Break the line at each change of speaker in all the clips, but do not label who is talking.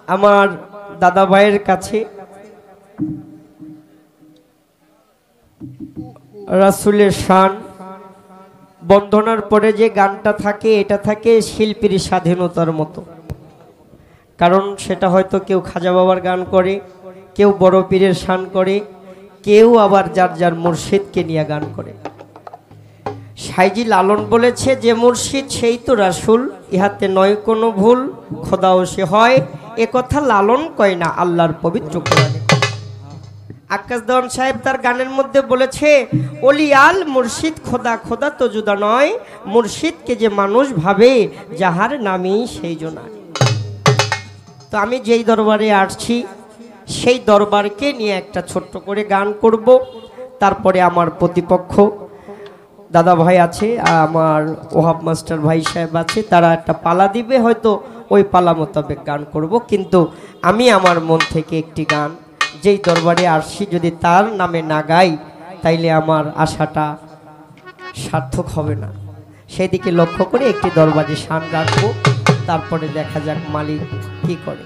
আমার দাদা ভাইয়ের কাছে রাসূলের শান বন্ধনার পরে যে গানটা থাকে এটা থাকে শিল্পীর স্বাধীনতার মতো। কারণ সেটা হয়তো কেউ খাজা বাবার গান করে, কেউ বড় পীরের শান করে, কেউ আবার যার যার মুর্শিদকে নিয়ে গান করে। সাইজি লালন বলেছে, যে মুর্শিদ সেই তো রাসূল, ইহাতে নয় কোনো ভুল, খোদাও সে হয়, এ কথা লালন কয় না আল্লাহর পবিত্র কোরআনে। আকাশ দেওয়ান সাহেব তার গানের মধ্যে বলেছে, ওলি আল মুর্শিদ খোদা, খোদা তো জুদা নয়, মুর্শিদকে যে মানুষ ভাবে যাহার নামই সেই জন্য। তো আমি যেই দরবারে আসছি সেই দরবারকে নিয়ে একটা ছোট্ট করে গান করব। তারপরে আমার প্রতিপক্ষ দাদা ভাই আছে, আমার ওহাব মাস্টার ভাই সাহেব আছে, তারা একটা পালা দিবে, হয়তো ওই পালা মোতাবেক গান করব। কিন্তু আমি আমার মন থেকে একটি গান যেই দরবারে আসছি যদি তার নামে না গাই তাইলে আমার আশাটা সার্থক হবে না। সেদিকে লক্ষ্য করে একটি দরবারে শান রাখবো, তারপরে দেখা যাক মালিক কি করে।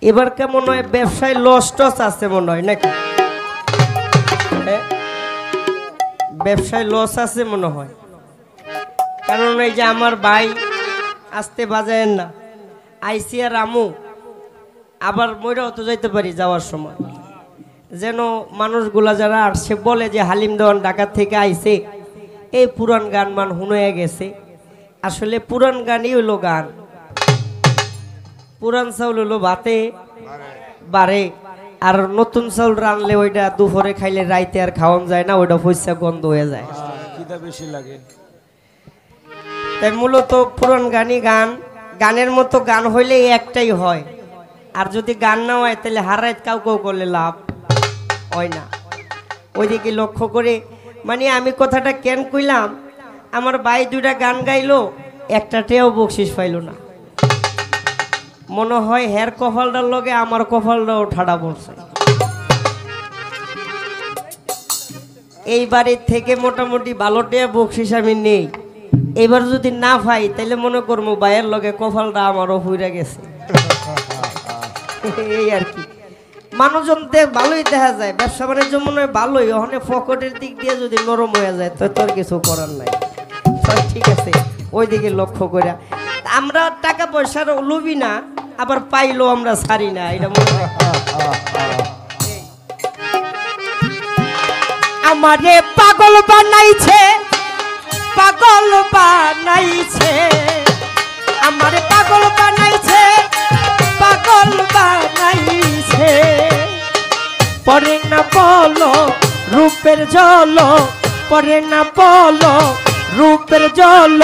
এবার কেমন হয়, ব্যবসায় লস টস আছে মনে হয় নাকি? ব্যবসায় লস আছে মনে হয়, কারণ এই যে আমার ভাই আসতে বাজায় না, আইসি আর আমু আবার মইরাও তো যাইতে পারি যাওয়ার সময়, যেন মানুষগুলা যারা আসছে বলে যে হালিম দেওয়ান ঢাকা থেকে আইছে, এই পুরান গান মান হুনয়ে গেছে। আসলে পুরান গানই হইলো গান, পুরান চাউল হলো ভাতে বাড়ে, আর নতুন চাউল রানলে ওইটা দুপুরে খাইলে রাইতে আর খাওয়ান যায় না, ওইটা পয়সা গন্ধ হয়ে যায়, বেশি লাগে। তাই মূলত পুরান গানই গান, গানের মতো গান হইলে একটাই হয়, আর যদি গান না হয় তাহলে হারাইত কাউ কাউ করলে লাভ হয় না। ওইদিকে লক্ষ্য করে মানে আমি কথাটা কেন কইলাম, আমার ভাই দুইটা গান গাইলো, একটাতেও বকশিস পাইল না। মনে হয় হের কপালটার লগে আমার কপালটাও ঠাড়া পড়ছে। এই বাড়ির থেকে মোটামুটি ভালোটিয়া বকশিস আমি নেই, এবার যদি না পাই তাহলে মনে করবো ভাইয়ের লগে কপালটা আমারও হইরা গেছে। এই আর কি, মানুষজন ভালোই দেখা যায়, ব্যবসা বাণিজ্য মনে হয় ভালোই, ওখানে পকেটের দিক দিয়ে যদি নরম হয়ে যায় তো তোর কিছু করার নাই। ঠিক আছে, ওইদিকে লক্ষ্য করে আমরা টাকা পয়সার লোভী না, আবার পাইলো আমরা ছাড়ি না, এটা মনে হয়। আমারে পাগল বানাইছে, পাগল বানাইছে, আমারে পাগল বানাইছে, পাগল বানাইছে, পরে না বলো রূপের জল, পরে না বলো রূপের জল,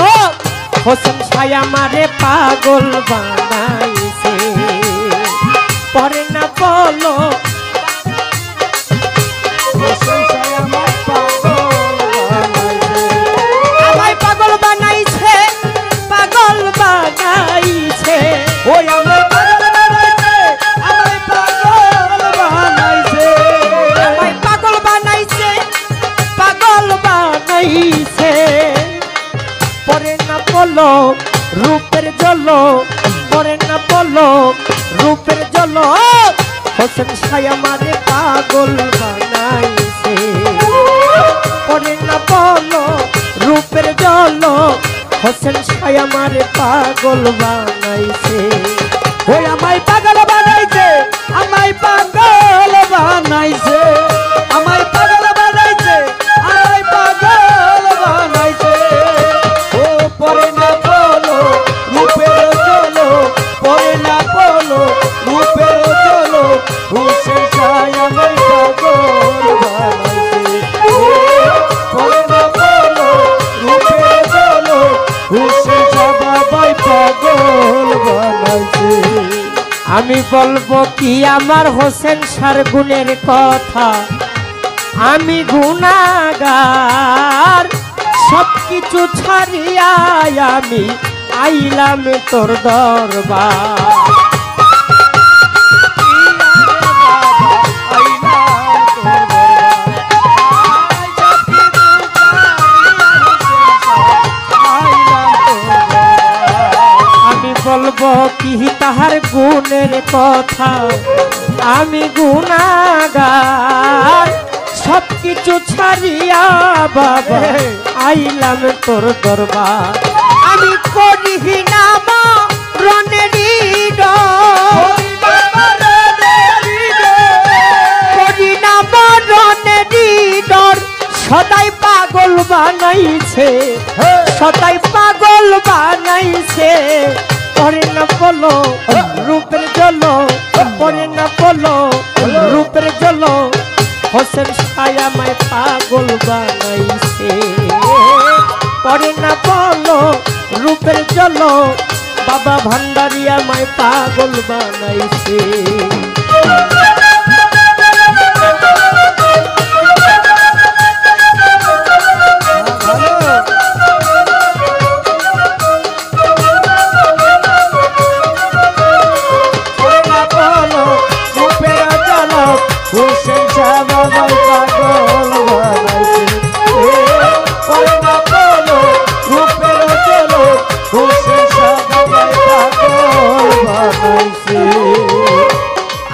হোসেন শাহ আমারে পাগল বানাইছে, পরে না বলো হোসেন শাহ আমার আমায় পাগল বানাইছে, পাগল বানাইছে, ওই আমায় পাগল বানাইছে, আমায় পাগল বানাইছে, আমায় পাগল বানাইছে, পাগল বানাইছে, পরে না বলো রূপের জল, পরে না বলো রূপের জল, হোসেন শাহ আমারে পাগল বানাইছে, পরে না বলো রূপের জল, হোসেন শাহ আমারে পাগল বানাইছে, ওই আমায় পাগল বানাইছে, আমায় পাগল বানাইছে, আমায় পাগল বানাইছে, আমায় পাগল বানাইছে, ও পরে না বলো রূপের জল, পরে না বলো রূপের জল, হোসেন শাহ আমায় পাগল বানাইছে, পরে না বলো রূপের জল, হোসেন শাহ বাবাই পাগল বানাইছে। আমি বলবো কি আমার হোসেন শাহর গুণের কথা, আমি গুনাহগার, সবকিছু ছাড়িয়া আমি আইলাম তোর দরবার, কি তাহার গুণের কথা আমি গুনাগার সব কিছু ছাড়িয়া বাবা আইলাম তোর দরবার আমি করি না রনেরি করি না রনেরি ডর সদাই পাগল বানাইছে সদাই পাগল বানাইছে পরে না বলো রূপের জলো পরে না বলো রূপের জলো হোসেন ছায়া মায় পাগল বানাইছে পরে না বলো রূপের জলো বাবা ভান্ডারিয়া মায় পাগল বানাইছে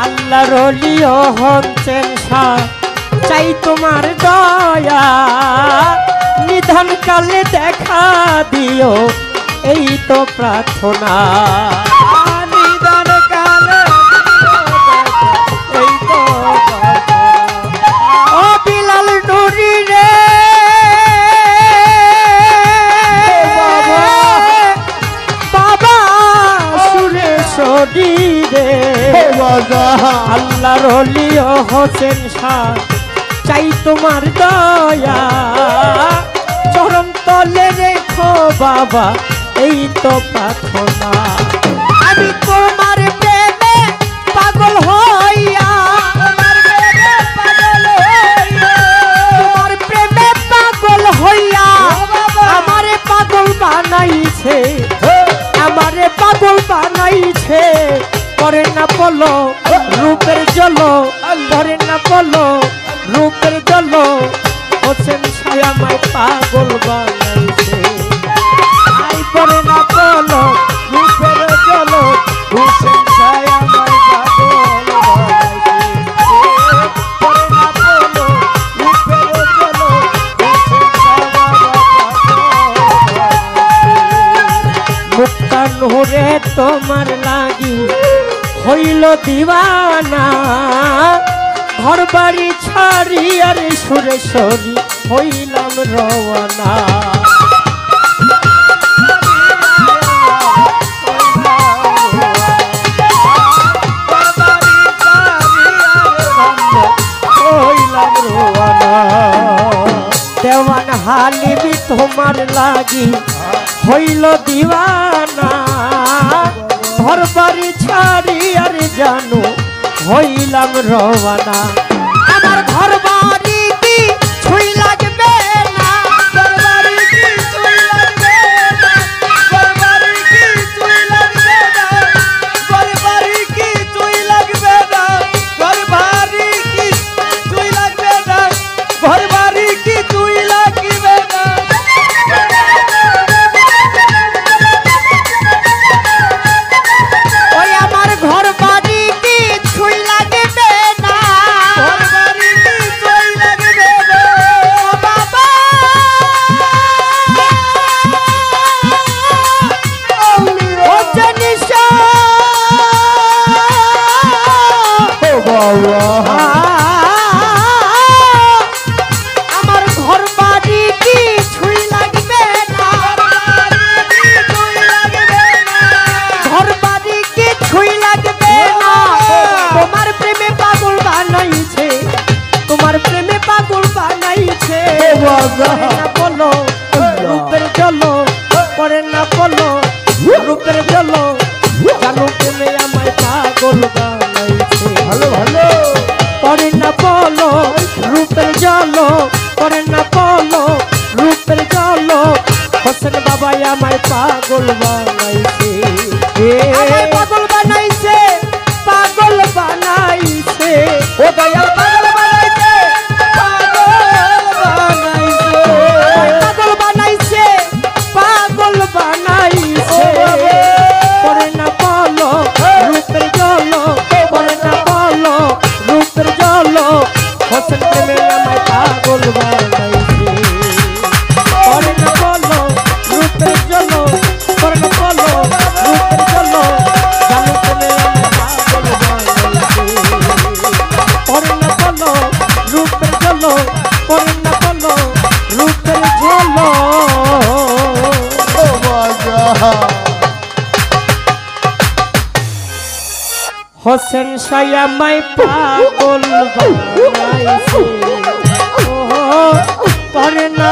আল্লাহ রলিও হচ্ছেন চাই তোমার দয়া নিধান কালে দেখা দিও এই তো প্রার্থনা নিধান কালে এই তো ও বিলাল নুরি রে বাবা সুরেশ্বরী রে আল্লাহ রলিও হোসেন চাই তোমার দয়া চরণ তলে রেখো বাবা এই তো প্রার্থনা আমি তোমার প্রেমে পাগল হইয়া তোমার প্রেমে পাগল হইয়া আমারে পাগল বানাইছে আমারে পাগল বানাইছে পরে না বলো রূপের জলো পরে না বলো রূপের জলো হোসেন ছায়া মায় পাগল বানাইছে আই পরে না বলো রূপের জলো হোসেন ছায়া মায় পাগল বানাইছে পরে না বলো রূপের জলো হোসেন ছায়া মায় পাগল মুক্তা নোরে তোমার লাগি হইল দিওয়ানা ঘর বাড়ি ছাড়ি আর সুরেশ্বরী হইলাম রওয়ানা হইলাম রওয়ানা দেওয়ান হালিবি তোমার লাগি হইল দিওয়ানা ঘর বাড়ি ছাড়ি আর জানো হইলাম রওয়ানা আমার ঘর বাড়ি কি ছুঁই লাগবে না ঘর বাড়ি কি ছুঁই লাগবে না ঘর বাড়ি কি ছুঁই লাগবে না ঘর বাড়ি কি ছুঁই লাগবে না ঘর বাড়ি কি ছুঁই লাগবে না ঘর বাড়ি কি ছুঁই লাগবে না ওই আমার ঘর বাড়ি কি ছুঁই লাগবে না ঘর বাড়ি কি ছুঁই লাগবে না বাবা ও জানিসা ও বাবা আমার ঘর বাড়ি কি ছুঁই লাগবে না ঘর বাড়ি কি ছুঁই লাগবে না তোমার প্রেমে পাগল বানাইছে তোমার প্রেমে পাগল বানাইছে না বলো রূপের জলো পরে না বলো রূপের জলো জানো প্রেমে আমায় পাগল বানাইছে ভালো ভালো পরে না বলো রূপের জলো পরে না বলো রূপের জলো হোসেন বাবা আমায় পাগল বানাইছে আমায় পাগল বানাইছে পাগল বানাইছে ও দয়াল পাগল বানাইছে পাগল বানাইছে পাগল বানাইছে পরে না বলো হোসেন প্রেমে আমায় পাগল বানাইছে করে না বলো রূপের জন্য করে না বলো রূপের জন্য জানো প্রেমে আমায় পাগল বানাইছে করে না বলো রূপের জন্য করে না বলো রূপের জন্য হোসেন শাহ আমায় পাগল বানাইছে ও করে না